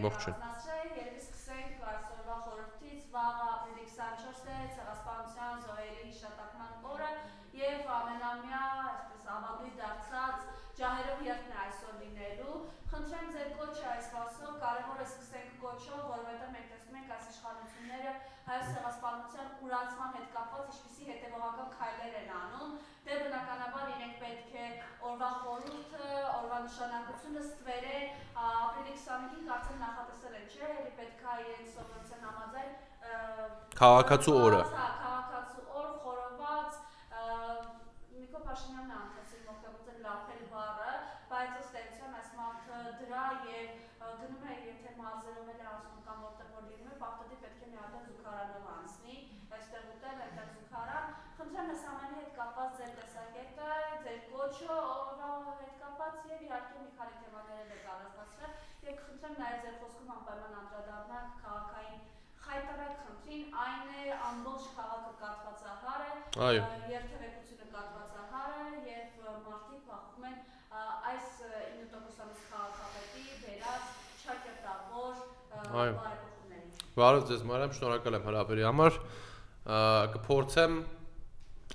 ողջույն։ Երևի սկսենք այսօրվա խորհրդից, վաղը ապրիլի 24-ը Ցեղասպանության զոհերի հիշատակման օրը եւ ամենամյա, այսպես ավանդույթ դարձած ջահերով երթն է այսօր լինելու։ Խնդրեմ ձեր կոչը այս մասով, կարևոր է սկսենք կոչով, որովհետեւ մենք տեսնում ենք այս իշխանությունները հայոց ցեղասպանության ուրացման հետ կապված ինչպիսի հետևողական քայլեր են անում։ Դե բնականաբար իրենք պետք է օրվա խորհուրդը, օրվա նշանակությունը ստվերեն ապրիլի 25-ին կարծեմ նախատեսել են, չէ՞, էլի պետք է իրենց սովորության համաձայն Քաղաքացու օրը։ Քաղաքացու օր խորոված Նիկոլ Փաշինյանն է անցել օգտագործել լափել բառը, բայց ըստ էության այս մարդը դրա եւ գնում է եթե մարզերով էլ ասում կամ որտեղ որ լինում է, պարտադիր պետք է մի հատ զուգարանով անցնի, այստեղ ուտել, այդտեղ զուգարան։ Խնդրեմ ես ամենի հետ կապված ձեր տեսակետը, ձեր կոչը, օրվա հետ կապված եւ իհարկե մի քանի թեմաներ եք առանձնացրել եւ խնդրեմ նաեւ ձեր խոսքում անպայման անդրադառնանք քաղաքային խայտարակ խնդրին, այն է ամբողջ քաղաքը կաթվածահար է, երթևեկությունը կաթվածահար է եւ մարդիկ բախվում են այս 9% քաղաքապետի վերած չակերտավոր բարեփոխումների։ Բարև ձեզ, Մարիամ, շնորհակալ եմ հրավերի համար։ Կփորձեմ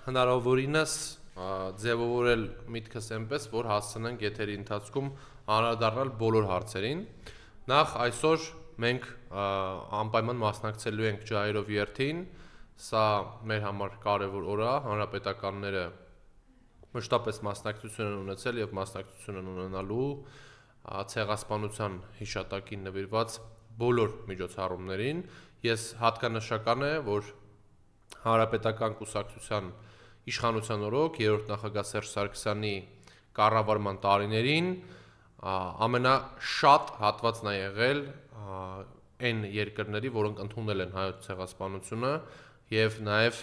հնարավորինս ձևավորել միտքս այնպես, որ հասցնենք եթերի ընթացքում անդրադառնալ բոլոր հարցերին։ Նախ այսօր մենք անպայման մասնակցելու ենք ջահերով երթին, սա մեր համար կարևոր օր է, հանրապետականները մշտապես մասնակցություն են ունեցել եւ մասնակցություն են ունենալու ցեղասպանության հիշատակին նվիրված բոլոր միջոցառումներին։ Ես հատկանշական է, որ հանրապետական կուսակցության իշխանության օրոք 3-րդ նախագահ Սերժ Սարգսյանի կառավարման տարիներին ամենաշատ հատվածն է եղել այն երկրների, որոնք ընդունել են հայոց ցեղասպանությունը եւ նաեւ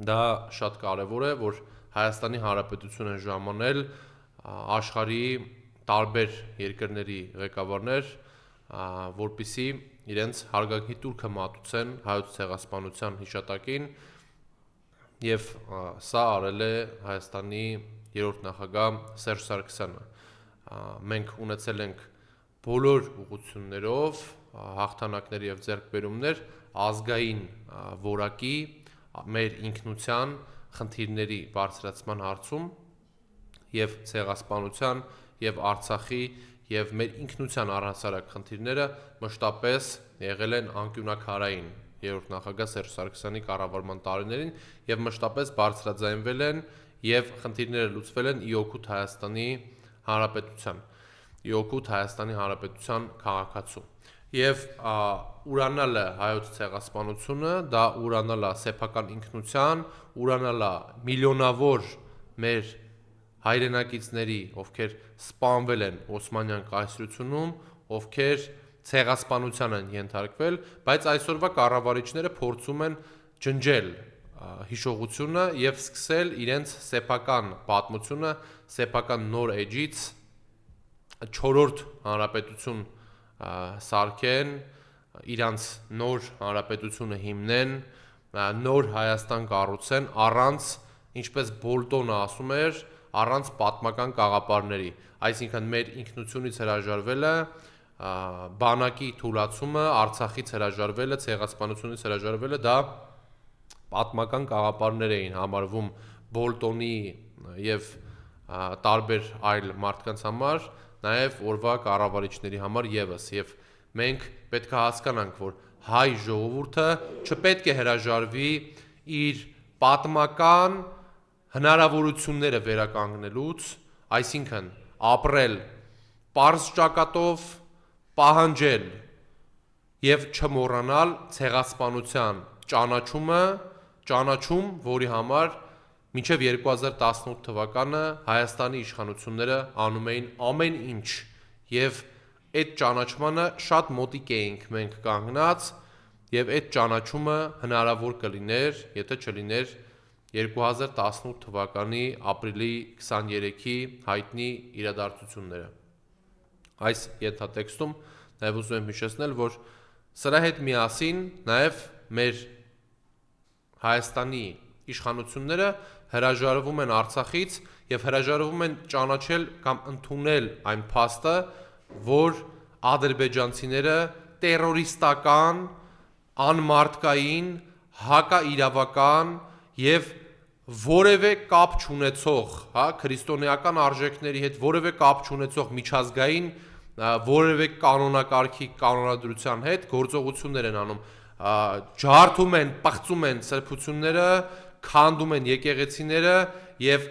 դա շատ կարեւոր է, որ Հայաստանի Հանրապետությունը ժամանել աշխարհի տարբեր երկրների ղեկավարներ, որպիսի իրենց հարգանքի տուրքը մատուցեն հայոց ցեղասպանության հիշատակին եւ սա արել է Հայաստանի 3-րդ նախագահ Սերժ Սարգսյանը։ Մենք ունեցել ենք բոլոր ուղղություններով հաղթանակներ եւ ձեռքբերումներ ազգային որակի մեր ինքնության խնդիրների բարձրացման հարցում եւ ցեղասպանության եւ Արցախի եւ մեր ինքնության առհասարակ խնդիրները մշտապես եղել են անկյունակարային 3-րդ նախագահ Սերժ Սարգսյանի կառավարման տարիներին եւ մշտապես բարձրաձայնվել են եւ խնդիրները լուծվել են ի օգուտ Հայաստանի Հանրապետության քաղաքացու։ Եվ ուրանալը հայոց ցեղասպանությունը դա ուրանալա սեփական ինքնության, ուրանալա միլիոնավոր մեր հայրենակիցների, ովքեր սպանվել են Օսմանյան կայսրությունում, ովքեր ցեղասպանության են ենթարկվել, բայց այսօրվա կառավարիչները փորձում են ջնջել հիշողությունը եւ սկսել իրենց սեփական պատմությունը, սեփական նոր էջից 4-րդ հանրապետություն սարքեն, իրանց նոր հանրապետությունը հիմնեն, նոր Հայաստան կառուցեն առանց, ինչպես Բոլտոնը ասում էր, առանց պատմական կաղապարների, այսինքն մեր ինքնությունից հրաժարվելը, բանակի թուլացումը, Արցախից հրաժարվելը, ցեղասպանությունից հրաժարվելը դա պատմական կաղապարներ էին համարվում Բոլտոնի եւ տարբեր այլ մարդկանց համար, նաեւ օրվա կառավարիչների համար եւս եւ մենք պետք է հասկանանք, որ հայ ժողովուրդը չպետք է հրաժարվի իր պատմական հնարավորությունները վերականգնելուց, այսինքն ապրել պարզ ճակատով, պահանջել եւ չմոռանալ ցեղասպանության ճանաչում, որի համար մինչև 2018 թվականը Հայաստանի իշխանությունները անում էին ամեն ինչ եւ այդ ճանաչմանը շատ մոտիկ էինք մենք կանգնած եւ այդ ճանաչումը հնարավոր կլիներ, եթե չլիներ 2018 թվականի ապրիլի 23-ի հայտնի իրադարձությունները։ Այս ենթատեքստում նաեւ ուզում եմ հիշեցնել, որ սրա հետ միասին նաեւ մեր Հայաստանի իշխանությունները հրաժարվում են Արցախից եւ հրաժարվում են ճանաչել կամ ընդունել այն փաստը, որ ադրբեջանցիները տերորիստական, անմարդկային, հակաիրավական եւ որևէ կապ չունեցող, հա, քրիստոնեական արժեքների հետ որևէ կապ չունեցող միջազգային որևէ կանոնակարգի կանոնադրության հետ գործողություններ են անում, ջարդում են, պղծում են սրբությունները, քանդում են եկեղեցիները եւ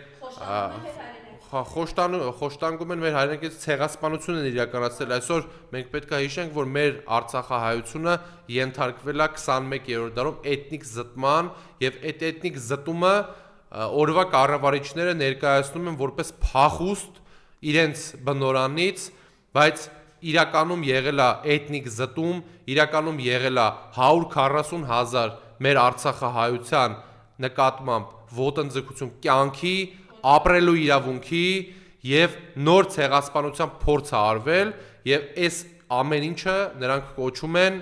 խոշտանգում են մեր հայրենակից ցեղասպանություն են իրականացրել։ Այսօր մենք պետք է հիշենք, որ մեր Արցախահայությունը ենթարկվել է 21-րդ դարում էթնիկ զտման եւ այդ էթնիկ զտումը օրվա կառավարիչները ներկայացնում են որպես փախուստ իրենց բնորանից, բայց իրականում եղել է էթնիկ զտում, իրականում եղել է 140,000 մեր Արցախահայության նկատմամբ ոտնձգություն կյանքի, ապրելու իրավունքի եւ նոր ցեղասպանության փորձ է արվել եւ այս ամեն ինչը նրանք կոչում են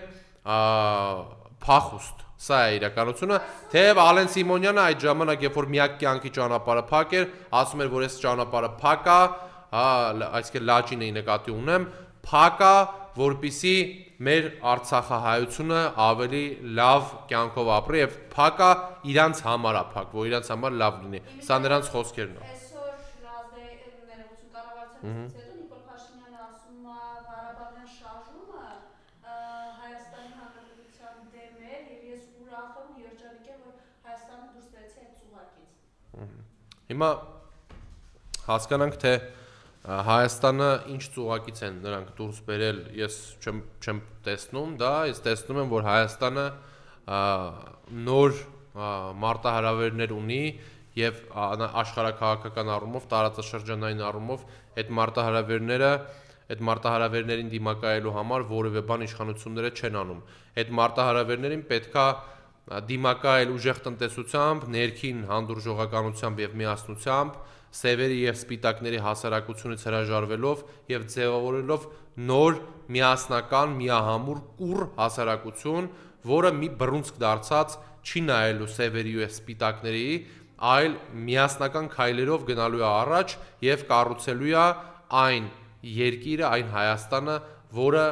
փախուստ։ Սա է իրականությունը, թեև Ալեն Սիմոնյանը այդ ժամանակ, երբ որ միակ կյանքի ճանապարհը փակ էր, ասում էր, որ այս ճանապարհը փակ է, այսինքն լաճին էի նկատի ունեմ, փակ է, որպեսզի մեր Արցախահայությունը ավելի լավ կյանքով ապրի եւ փակ է իրանց համար է փակ, որ իրանց համար լավ լինի։ Սա նրանց խոսքերն են։ Այսօր ներողություն կառավարությունից հետո Նիկոլ Փաշինյանը ասում է Ղարաբաղյան շարժումը Հայաստանի Հանրապետության դեմ է եւ ես ուրախ եմ ու երջանիկ եմ, որ Հայաստանը դուրս բերեցի այդ ծուղակից։ Հիմա հասկանանք, թե Հայաստանը ինչ ծուղակից են նրանք դուրս բերել, ես չեմ տեսնում դա, ես տեսնում եմ, որ Հայաստանը նոր մարտահրավերներ ունի եւ աշխարհաքաղաքական առումով, տարածաշրջանային առումով այդ մարտահրավերներին դիմակայելու համար որևէ բան իշխանությունները չեն անում։ Այդ մարտահրավերներին պետքա դիմակայել ուժեղ տնտեսությամբ, ներքին հանդուրժողականությամբ եւ միասնությամբ, սևերի եւ սպիտակների հասարակությունից հրաժարվելով եւ ձևավորելով նոր միասնական, միահամուռ կուռ հասարակություն, որը մի բռունցք դարձած չի նայելու սևերի եւ սպիտակների, այլ միասնական քայլերով գնալու է առաջ եւ կառուցելու է այն երկիրը, այն Հայաստանը, որը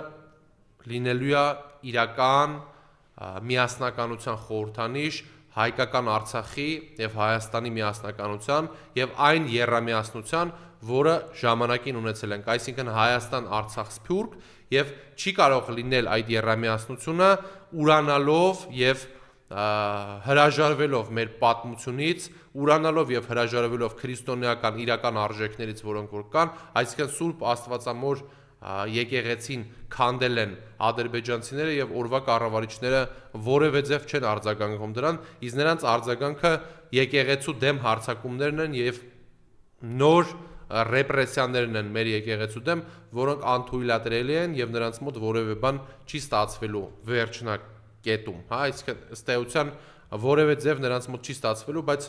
լինելու է իրական միասնականության խորհրդանիշ, հայկական Արցախի եւ Հայաստանի միասնականության եւ այն եռամիասնության, որը ժամանակին ունեցել ենք, այսինքն Հայաստան-Արցախ սփյուռք, եւ չի կարող լինել այդ եռամիասնությունը ուրանալով եւ հրաժարվելով մեր պատմությունից, ուրանալով եւ հրաժարվելով քրիստոնեական իրական արժեքներից, որոնք որ կան, այսինքն Սուրբ Աստվածամոր եկեղեցին քանդել են ադրբեջանցիները եւ օրվա կառավարիչները որևէ ձև չեն արձագանքում դրան, իսկ նրանց արձագանքը եկեղեցու դեմ հարձակումներն են եւ նոր ռեպրեսիաներն են մեր եկեղեցու դեմ, որոնք անթույլատրելի են եւ նրանց մոտ որևէ բան չի ստացվելու վերջնակետում, հա, այսինքն ըստ էության որևէ ձև նրանց մոտ չի ստացվելու, բայց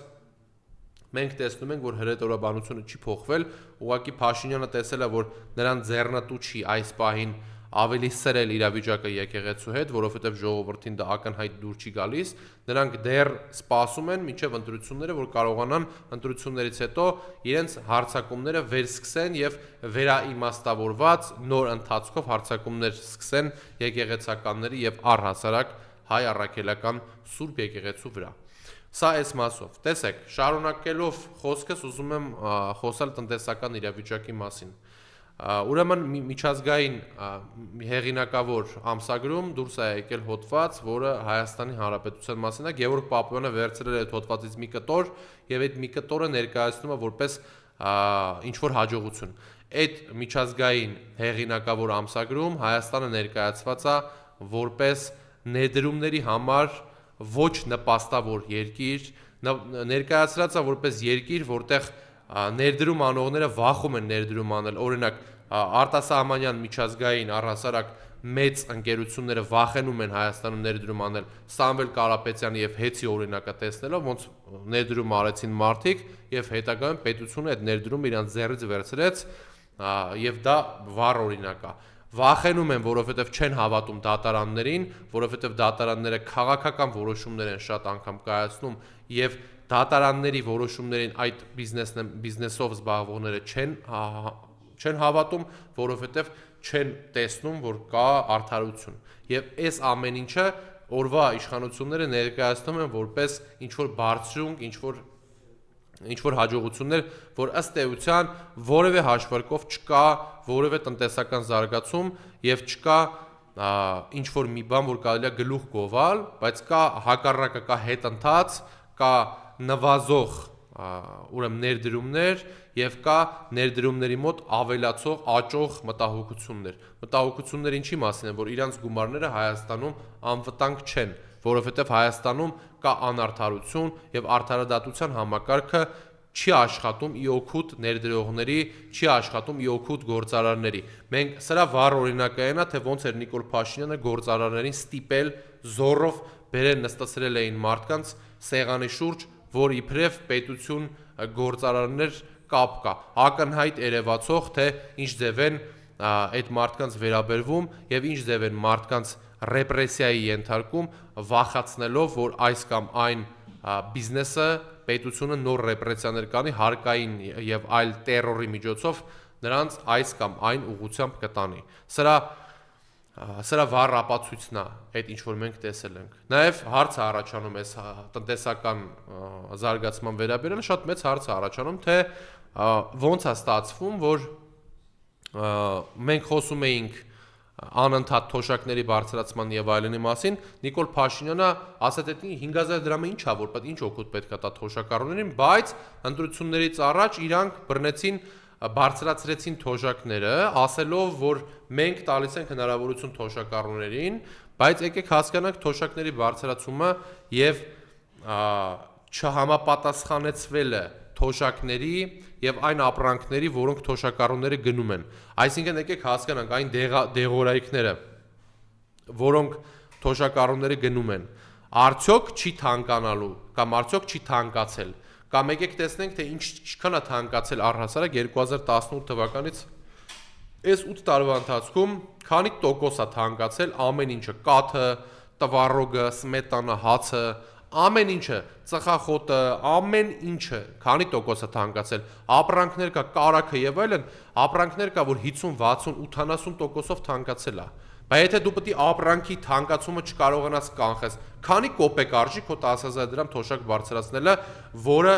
մենք տեսնում ենք, որ հրետորաբանությունը չի փոխվել, ուղղակի Փաշինյանը տեսել է, որ նրան ձեռնտու չի այս պահին ավելի սրել իրավիճակը եկեղեցու հետ, որովհետև ժողովրդին դա ակնհայտ դուր չի գալիս, նրանք դեռ սպասում են մինչև ընտրությունները, որ կարողանան ընտրություններից հետո իրենց հարձակումները վերսկսեն եւ վերաիմաստավորված նոր ընթացքով հարձակումներ սկսեն եկեղեցականների եւ առհասարակ հայ առաքելական Սուրբ եկեղեցու վրա։ Սա այս մասով։ Տեսեք, շարունակելով խոսքս ուզում եմ խոսալ տնտեսական իրավիճակի մասին։ Ուրեմն միջազգային հեղինակավոր ամսագրում դուրս է եկել հոդված, որը Հայաստանի Հանրապետության մասին է, Գևորգ Պապոյանը վերցրել է այդ հոդվածից մի կտոր եւ այդ մի կտորը ներկայացնում է որպես ինչ որ հաջողություն։ Այդ միջազգային հեղինակավոր ամսագրում Հայաստանը ներկայացված է որպես ներդրումների համար ոչ նպաստավոր երկիր, ներկայացրած է որպես երկիր, որտեղ ներդրում անողները վախում են ներդրում անել, օրինակ արտասահմանյան միջազգային առհասարակ մեծ ընկերությունները վախենում են Հայաստանում ներդրում անել, Սամվել Կարապետյանի եւ Հեցի օրինակը տեսնելով, ոնց ներդրում արեցին մարդիկ եւ հետագայում պետությունը այդ ներդրումը իրանց ձեռից վերցրեց եւ դա վառ օրինակ է։ Վախենում են, որովհետև չեն հավատում դատարաններին, որովհետև դատարանները քաղաքական որոշումներ են շատ անգամ կայացնում եւ դատարանների որոշումներին այդ բիզնեսով զբաղվողները չեն Չեն հավատում, որովհետև չեն տեսնում, որ կա արդարություն։ Եվ այս ամեն ինչը օրվա իշխանությունները ներկայացնում են որպես ինչ-որ բարձրունք, ինչ-որ հաջողություններ, որ ըստ էության որևէ հաշվարկով չկա որևէ տնտեսական զարգացում եւ չկա ինչ-որ մի բան, որ կարելի է գլուխ գովալ, բայց կա հակառակը, կա հետընթաց, կա նվազող ուրեմն ներդրումներ եւ կա ներդրումների մոտ ավելացող աճող մտահոգություններ ինչի մասին են, որ իրանց գումարները Հայաստանում անվտանգ չեն, որովհետև Հայաստանում կա անարդարություն եւ արդարադատության համակարգը չի աշխատում ի օգուտ ներդրողների, չի աշխատում ի օգուտ գործարարների։ Մենք սրա վառ օրինակը այնա, թե ոնց էր Նիկոլ Փաշինյանը գործարարներին ստիպել զորով բերեն նստացրել էին մարդկանց սեղանի շուրջ, որ իբրև պետություն գործարարներ կապ կա։ Ակնհայտ երևացող, թե ինչ ձև են այդ մարդկանց վերաբերվում եւ ինչ ձև են մարդկանց ռեպրեսիայի ենթարկում, վախացնելով, որ այս կամ այն բիզնեսը պետությունը նոր ռեպրեսիաներ կանի հարկային եւ այլ տերորի միջոցով նրանց այս կամ այն ուղղությամբ կտանի։ Սրա վառ ապացույցն է այդ ինչ որ մենք տեսել ենք։ Նաեւ հարց է առաջանում այս տնտեսական զարգացման վերաբերյալ շատ մեծ հարց է առաջանում, թե ոնց է ստացվում, որ մենք խոսում էինք անընդհատ թոշակների բարձրացման եւ այլնի մասին, Նիկոլ Փաշինյանը ասաց այդ 5000 դրամը ինչ է, որ պետք ինչ օգուտ պետք է տա թոշակառուներին, բայց ընտրություններից առաջ իրանք բռնեցին բարձրացրեցին թոշակները, ասելով, որ մենք տալիս ենք հնարավորություն թոշակառուներին, բայց եկեք հասկանանք թոշակների բարձրացումը եւ չհամապատասխանեցվելը թոշակների եւ այն ապրանքների, որոնք թոշակառուները գնում են։ Այսինքն եկեք հասկանանք այն դեղորայքները, որոնք թոշակառուները գնում են, արդյոք չի թանկանալու կամ արդյոք չի թանկացել։ Կամ եկեք տեսնենք, թե ինչքան է թանկացել առհասարակ 2018 թվականից այս 8 տարվա ընթացքում քանի տոկոս է թանկացել ամեն ինչը, կաթը, տվառոգը, սմետանը, հացը, ամեն ինչը, ծխախոտը, ամեն ինչը, քանի տոկոս է թանկացել, ապրանքներ կա, կարագը եւ այլն, ապրանքներ կա, որ 50, 60, 80%-ով թանկացել է։ Բայց եթե դու պետք է ապրանքի թանկացումը չկարողանաս կանխես, քանի կոպեկ արժի քո 10000 դրամ թոշակ բարձրացնելը, որը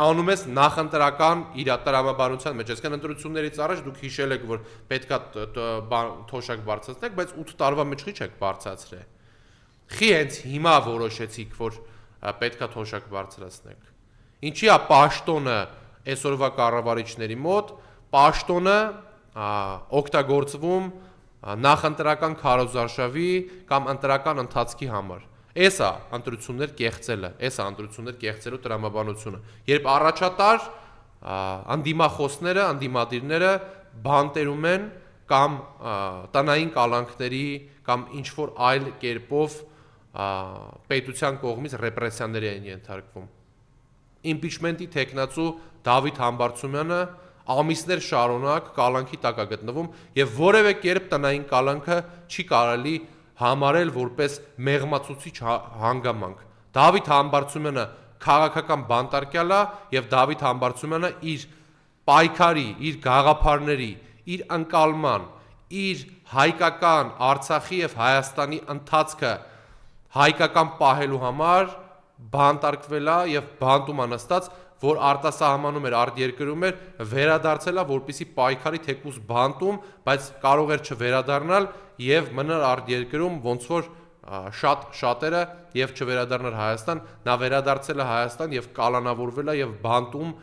անում ես նախընտրական իր տրամաբանության մեջ, այսինքն ընտրություններից առաջ դուք հիշել եք, որ պետքա թոշակ բարձրացնեք, բայց 8 տարվա մեջ չի չեք բարձրացրել։ Խի հենց հիմա որոշեցիք, որ պետքա թոշակ բարձրացնեք։ Ինչի է պաշտոնը այսօրվա կառավարիչների մոտ, պաշտոնը օգտագործվում նախընտրական քարոզարշավի կամ ընտրական ընթացքի համար։ Էս է ընտրություններ կեղծելը, էս է ընտրություններ կեղծելու տրամաբանությունը։ Երբ առաջատար անդիմախոսները, անդիմադիրները բանտերում են կամ տնային կալանքների կամ ինչ որ այլ կերպով պետության կողմից ռեպրեսիաների են ենթարկվում։ Իմպիչմենտի տեխնացու Դավիթ Համբարձումյանը ամիսներ շարունակ կալանքի տակ է գտնվում եւ որևէ կերպ տնային կալանքը չի կարելի համարել որպես մեղմացուցիչ հանգամանք։ Դավիթ Համբարձումյանը քաղաքական բանտարկյալ է եւ Դավիթ Համբարձումյանը իր պայքարի, իր գաղափարների, իր ընկալման, իր հայկական Արցախի եւ Հայաստանի ընթացքը հայկական պահելու համար բանտարկվել է եւ բանտում անստած, որ արտասահմանում էր, արտերկրում էր, վերադարձել է, որպեսի պայքարի թեկուզ բանտում, բայց կարող էր չվերադառնալ եւ մնալ արտերկրում, ոնց որ շատերը եւ չվերադառնալ Հայաստան, նա վերադարձել է Հայաստան եւ կալանավորվել է եւ բանտում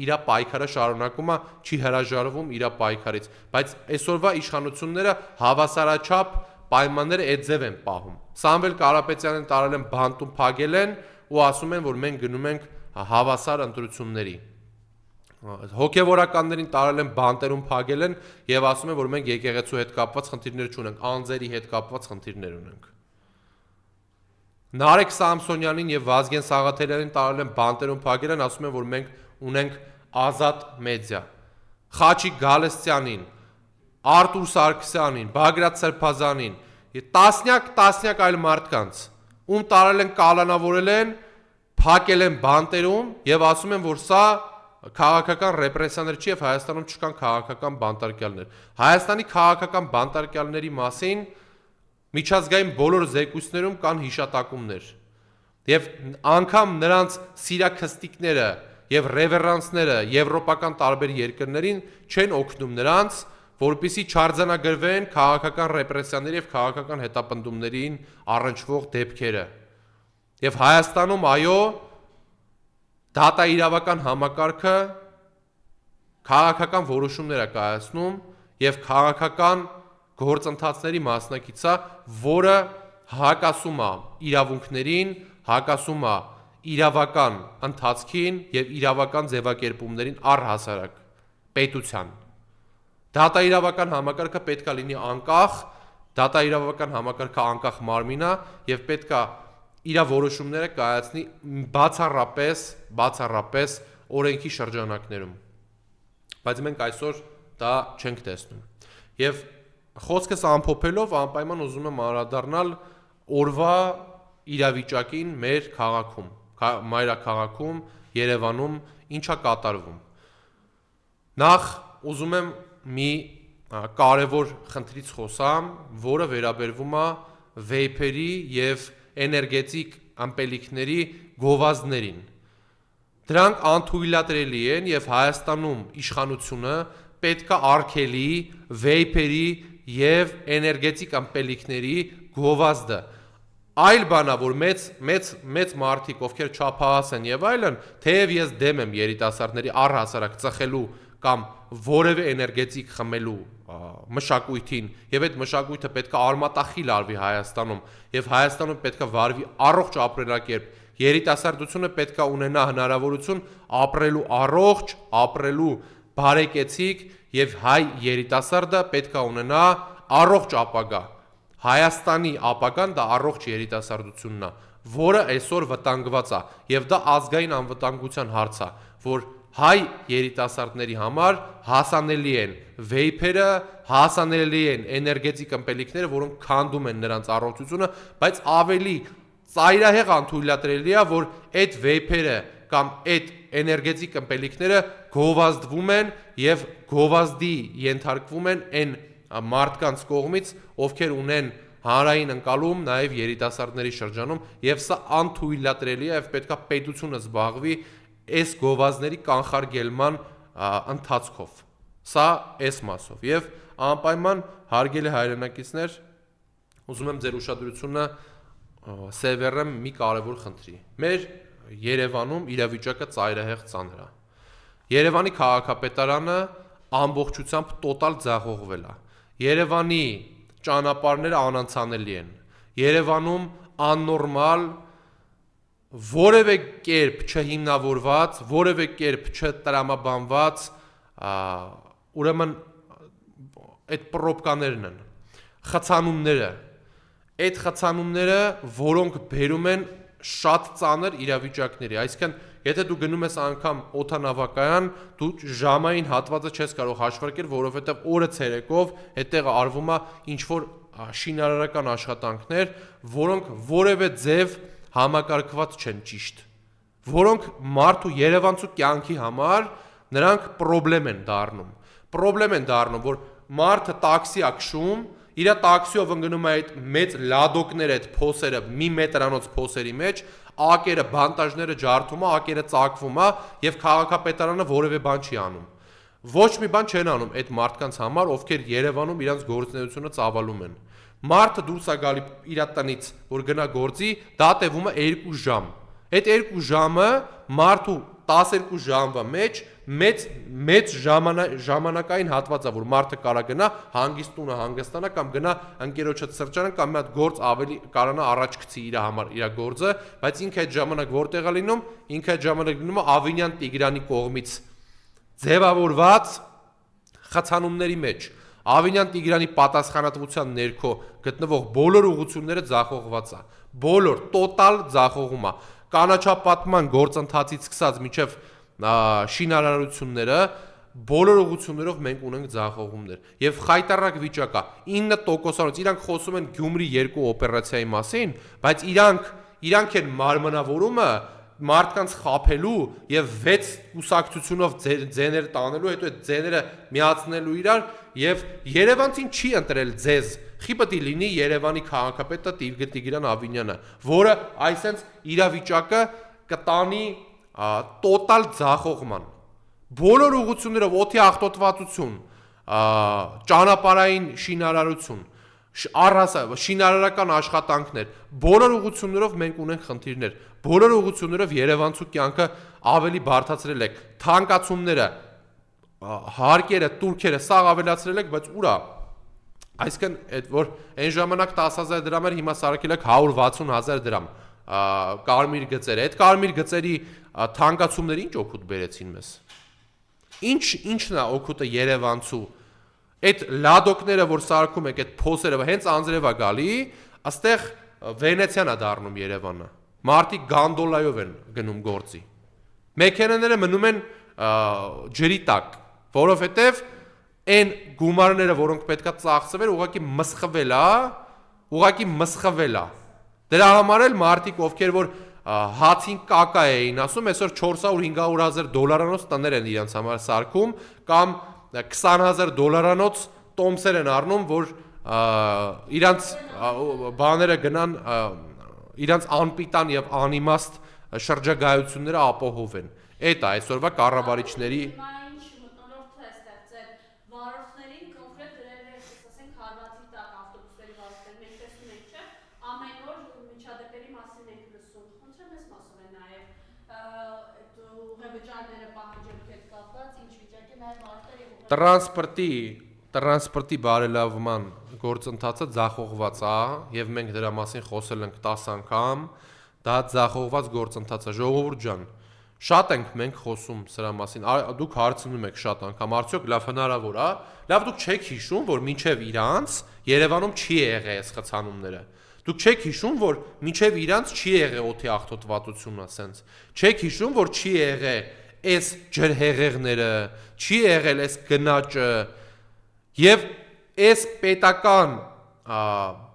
իր պայքարը շարունակում է, չի հրաժարվում իր պայքարից, բայց այսօրվա իշխանությունները հավասարաչափ պայմանները այդ ձև են պահում։ Սամվել Կարապետյանին տարել են բանտում փագել են ու ասում են, որ մենք գնում ենք հավասար ընտրությունների։ Հոգևորականներին տարել են բանտերում փագել են եւ ասում են, որ մենք եկեղեցու հետ կապված խնդիրներ չունենք, անձերի հետ կապված խնդիրներ ունենք։ Նարեկ Սամսոնյանին եւ Վազգեն Սաղաթելյանին տարել են բանտերում փագել են, ասում են, որ մենք ունենք ազատ մեդիա։ Խաչիկ Գալստյանին, Արտուր Սարգսյանին, Բագրատ Սրբազանին, տասնյակ այլ մարդկանց, ում տարել են կալանավորել են, փակել են բանտերում եւ ասում են, որ սա քաղաքական ռեպրեսիաներ չի եւ Հայաստանում չկան քաղաքական բանտարկյալներ։ Հայաստանի քաղաքական բանտարկյալների մասին միջազգային բոլոր զեկույցներում կան հիշատակումներ։ Եվ անգամ նրանց սիրաքստիկները եւ ռևերանսները եվրոպական տարբեր երկրներին չեն օգնում նրանց, որպեսզի չարձանագրվեն քաղաքական ռեպրեսիաների եւ քաղաքական հետապնդումներին առնչվող դեպքերը։ Եվ Հայաստանում այո, դատաիրավական համակարգը քաղաքական որոշումներ է կայացնում եւ քաղաքական գործընթացների մասնակից է, որը հակասում է իրավունքներին, հակասում է իրավական ընթացքին եւ իրավական ձևակերպումներին առհասարակ պետության։ Դատաիրավական համակարգը պետք է լինի անկախ, դատաիրավական համակարգը անկախ մարմին է եւ պետք է իր որոշումները կայացնի բացառապես օրենքի շրջանակներում։ Բայց մենք այսօր դա չենք տեսնում։ Եվ խոսքս ամփոփելով անպայման ուզում եմ անդրադառնալ օրվա իրավիճակին մեր քաղաքում, մայրաքաղաքում, Երևանում ինչա կատարվում։ Նախ ուզում եմ մի կարևոր խնդրից խոսամ, որը վերաբերվում է վեյփերի եւ էներգետիկ ամպելիքների գովազդներին։ Դրանք անթույլատրելի են եւ Հայաստանում իշխանությունը պետք է արգելի վեյփերի եւ էներգետիկ ամպելիքների գովազդը։ Այլ բան է, որ մեծ մարդիկ, ովքեր չափահաս են եւ այլն, թեև ես դեմ եմ երիտասարդների առհասարակ ծխելու կամ որևէ էներգետիկ խմելու մշակույթին եւ այդ մշակույթը պետք է արմատախիլ արվի Հայաստանում եւ Հայաստանում պետք է վարվի առողջ ապրելակերպ, երիտասարդությունը պետք է ունենա հնարավորություն ապրելու առողջ, ապրելու բարեկեցիկ եւ հայ երիտասարդը պետք է ունենա առողջ ապագա։ Հայաստանի ապագան դա առողջ երիտասարդությունն է, որը այսօր վտանգված է եւ դա ազգային անվտանգության հարց է, որ հայ երիտասարդների համար հասանելի են վեյփերը, հասանելի են էներգետիկ ըմպելիքները, որոնք քանդում են նրանց առողջությունը, բայց ավելի ծայրահեղ անթույլատրելի է, որ այդ վեյփերը կամ այդ էներգետիկ ըմպելիքները գովազդվում են եւ գովազդի ենթարկվում են այն մարդկանց կողմից, ովքեր ունեն հանրային ընկալում նաեւ երիտասարդների շրջանում եւ սա անթույլատրելի է եւ պետքա պետությունը զբաղվի այս գովազդների կանխարգելման ընթացքով։ Սա այս մասով եւ անպայման հարգելի հայրենակիցներ, ուզում եմ ձեր ուշադրությունը սևեռեմ մի կարևոր խնդրի։ Մեր Երևանում իրավիճակը ծայրահեղ ծանր է։ Երևանի քաղաքապետարանը ամբողջությամբ տոտալ ձախողվել է։ Երևանի ճանապարհները անանցանելի են։ Երևանում աննորմալ որևէ կերպ չհիմնավորված, որևէ կերպ չտրամաբանված, ուրեմն այդ պրոբկաներն են, խցանումները, այդ խցանումները, որոնք բերում են շատ ծանր իրավիճակների, այսինքն եթե դու գնում ես անգամ օդանավակայան, դու ժամային հատվածը չես կարող հաշվարկել, որովհետև օրը ցերեկով այդտեղ արվում է ինչ-որ շինարարական աշխատանքներ, որոնք որևէ ձև համակարգված չեն ճիշտ, որոնք մարդու երևանցու կյանքի համար նրանք պրոբլեմ են դառնում, որ մարդը տաքսի է քշում, իր տաքսիով ընկնում է այդ մեծ լադոկներ այդ փոսերը, մի մետրանոց փոսերի մեջ, ակերը, բանտաժները ջարդում է, ակերը ծակվում է եւ քաղաքապետարանը որևէ բան չի անում։ Ոչ մի բան չեն անում այդ մարդկանց համար, ովքեր Երևանում իրենց գործունեությունը ծավալում են։ Մարդը դուրս է գալի իր տնից, որ գնա գործի, դա տևում է 2 ժամ։ Այդ 2 ժամը մարդու 12 ժամվա մեջ մեծ ժամանակային հատված է, որ մարդը կարա գնա հանգիստ տունը հանգստանա կամ գնա ընկերոջը սրճարան կամ մի հատ գործ ավելի կարանա առաջ գցի իր համար իր գործը, բայց ինքը այդ ժամանակ որտեղ է լինում, ինքը այդ ժամանակ լինում է Ավինյան Տիգրանի կողմից ձևավորված խցանումների մեջ։ Ավինյան Տիգրանի պատասխանատվության ներքո գտնվող բոլոր ուղղությունները ձախողված է, բոլոր տոտալ ձախողում է։ Կանաչապատման գործընթացից սկսած մինչև շինարարությունները բոլոր ուղղություններով մենք ունենք ձախողումներ եւ խայտարակ վիճակ է 9%-անոց իրանք խոսում են Գյումրի 2 օպերացիայի մասին, բայց իրանք են մարմնավորումը մարդկանց խափելու եւ 6 կուսակցությունով ձեներ տանելու, հետո այդ ձեները միացնելու իրար եւ Երևանցին չի ընտրել ձեզ։ Խի պետք է լինի Երևանի քաղաքապետը Տիգրան Ավինյանը, որը այսենց իրավիճակը կտանի տոտալ ձախողման։ Բոլոր ուղղություններով օդի աղտոտվածություն, ճանապարհային շինարարություն, շինարարական աշխատանքներ, բոլոր ուղղություններով մենք ունենք խնդիրներ, բոլոր ուղղություններով Երևանցու կյանքը ավելի բարդացրել եք, թանկացումները, հարկերը, տուրքերը, սա ավելացրել եք, բայց ուրա։ Այսինքն, այդ որ այն ժամանակ 10,000 դրամ էր, հիմա սարքել եք 160,000 դրամ կարմիր գծերը։ Այդ կարմիր գծերի թանկացումները ինչ օգուտ բերեցին մեզ։ Ինչն է օգուտը Երևանցու։ Այդ լադոկները, որ սարքում եք, այդ փոսերը, հենց անձրև է գալի, այստեղ Վենեցիան է դառնում Երևանը։ Մարդիկ գանդոլայով են գնում գործի։ Մեքենաները մնում են ջրի տակ, որովհետև այն գումարները, որոնք պետքա ծախսվեն, ուղղակի մսխվել է։ Դրա համար էլ մարդիկ, ովքեր որ հացին կակա էին ասում, այսօր 400-500,000 դոլարանոց տներ են իրենց համար սարքում, կամ 20,000 դոլարանոց տոմսեր են առնում, որ իրանց բաները գնան, իրանց անպիտան եւ անիմաստ շրջագայությունները ապահովեն։ Այդ է այսօրվա կառավարիչների տրանսպորտի բարելավման գործընթացը ձախողված է եւ մենք դրա մասին խոսել ենք 10 անգամ, դա ձախողված գործընթաց է, ժողովուրդ ջան, շատ ենք մենք խոսում սրա մասին, դուք հարցնում եք շատ անգամ, արդյոք լավ հնարավոր է, լավ դուք չեք հիշում, որ մինչեւ իրանց Երևանում չի եղել այս խցանումները, դուք չեք հիշում, որ մինչեւ իրանց չի եղել օդի աղտոտվածությունը, ասենց, չեք հիշում, որ չի եղել այս ջրհեղեղները, չի եղել այս գնաճը եւ այս պետական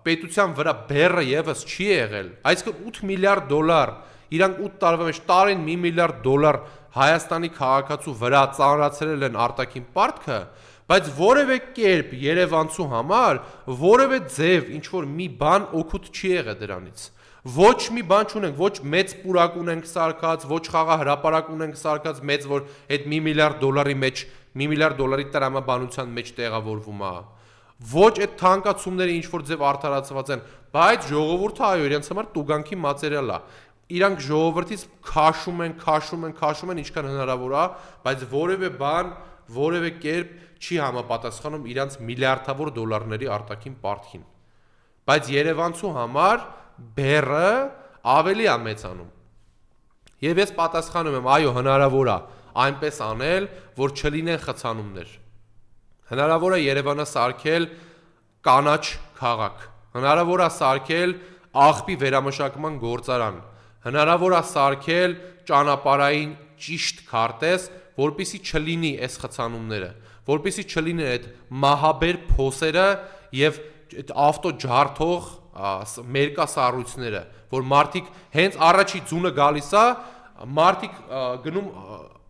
պետության վրա բեռը եւս չի եղել, այսինքն 8 միլիարդ դոլար, իրանք 8 տարվա մեջ տարին 1 միլիարդ դոլար Հայաստանի քաղաքացու վրա ծանրացրել են արտաքին պարտքը, բայց որևէ կերպ Երևանցու համար որևէ ձև ինչ որ մի բան օգուտ չի եղել դրանից։ Ոչ մի բան չունենք, ոչ մեծ պուրակ ունենք սարքած, ոչ խաղահրապարակ ունենք սարքած մեծ, որ այդ 1 միլիարդ դոլարի մեջ, 1 միլիարդ դոլարի տրամաբանության մեջ տեղավորվում է։ Ոչ այդ թանկացումները ինչ որ ձև արդարացված են, բայց ժողովուրդը այո, իրենց համար տուգանքի մատերիալ է։ Իրանք ժողովրդից քաշում են ինչքան հնարավոր է, բայց որևէ բան, որևէ կերպ չի համապատասխանում իրանց միլիարդավոր դոլարների արտաքին պարտքին։ Բայց Երևանցու համար բեռը ավելի է մեծանում։ Եվ ես պատասխանում եմ, այո, հնարավոր է այնպես անել, որ չլինեն խցանումներ։ Հնարավոր է Երևանը սարքել կանաչ քաղաք։ Հնարավոր է սարքել աղբի վերամշակման գործարան։ Հնարավոր է սարքել ճանապարհային ճիշտ քարտեզ, որպեսզի չլինի այս խցանումները, որպեսզի չլինեն այդ մահաբեր փոսերը եւ այդ ավտոջարդող մերկասառույցները, որ մարդիկ հենց առաջի ձունը գալիս է, մարդիկ գնում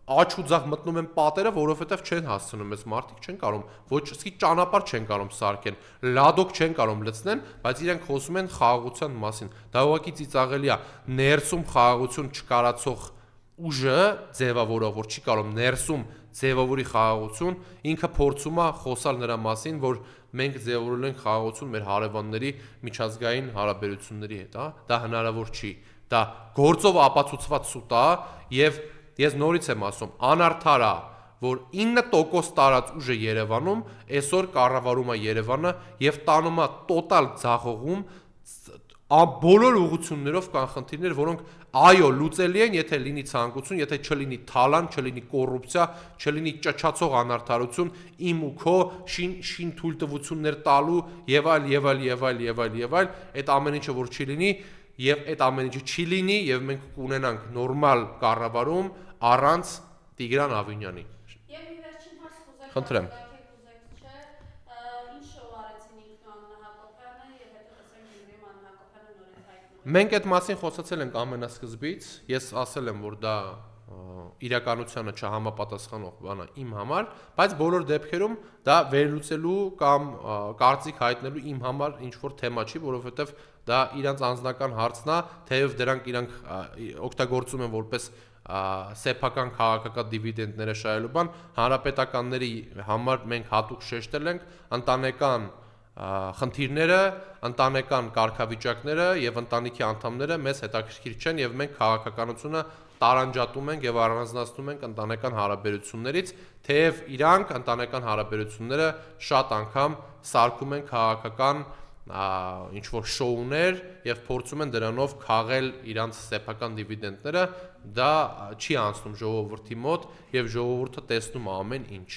աչ ու ձախ մտնում են պատերը, որովհետև չեն հասցնում, այս մարդիկ չեն կարող, ոչ իսկի ճանապարհ չեն կարող սարքեն, լադոկ չեն կարող լցնեն, բայց իրենք խոսում են խաղաղության մասին։ Դա ուղղակի ծիծաղելի է, ներսում խաղաղություն չկարացող ուժը ձևավորող, որ չի կարող ներսում ձևավորի խաղաղություն, ինքը փորձում է խոսալ նրա մասին, որ մենք ձևավորել ենք խաղաղություն մեր հարևանների միջազգային հարաբերությունների հետ, դա հնարավոր չի, դա գործով ապացուցված սուտ է եւ ես նորից եմ ասում, անարդար է, որ 9% տարած ուժը Երևանում այսօր կառավարում է Երևանը եւ տանում է տոտալ ձախողում, բոլոր ուղղություններով կան խնդիրներ, որոնք այո լուծելի են, եթե լինի ցանկություն, եթե չլինի թալան, չլինի կոռուպցիա, չլինի ճճացող անարդարություն, իմ ու քո շին թույլտվություններ տալու եւ այլ, այդ ամեն ինչը որ չի լինի եւ այդ ամեն ինչը չի լինի եւ մենք կունենանք նորմալ կառավարում առանց Տիգրան Ավինյանի։ Եվ մի վերջին հարց կուզեք, խնդրեմ։ Մենք այդ մասին խոսացել ենք ամենասկզբից, ես ասել եմ, որ դա իրականությանը չհամապատասխանող բան է իմ համար, բայց բոլոր դեպքերում դա վերլուծելու կամ կարծիք հայտնելու իմ համար ինչ որ թեմա չի, որովհետև դա իրանց անձնական հարցն է, թեև դրանք իրանք օգտագործում են որպես սեփական քաղաքական դիվիդենդները շահելու բան, հանրապետականների համար մենք հատուկ շեշտել ենք ընտանեկան խնդիրները, ընտանեկան կարգավիճակները եւ ընտանիքի անդամները մեզ հետաքրքիր չեն եւ մենք քաղաքականությունը տարանջատում ենք եւ առանձնացնում ենք ընտանեկան հարաբերություններից, թեև իրանք ընտանեկան հարաբերությունները շատ անգամ սարքում են քաղաքական ինչ որ շոուներ եւ փորձում են դրանով քաղել իրանց սեփական դիվիդենդները, դա չի անցնում ժողովրդի մոտ եւ ժողովուրդը տեսնում ամեն ինչ։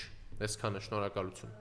Այսքանը, շնորհակալություն։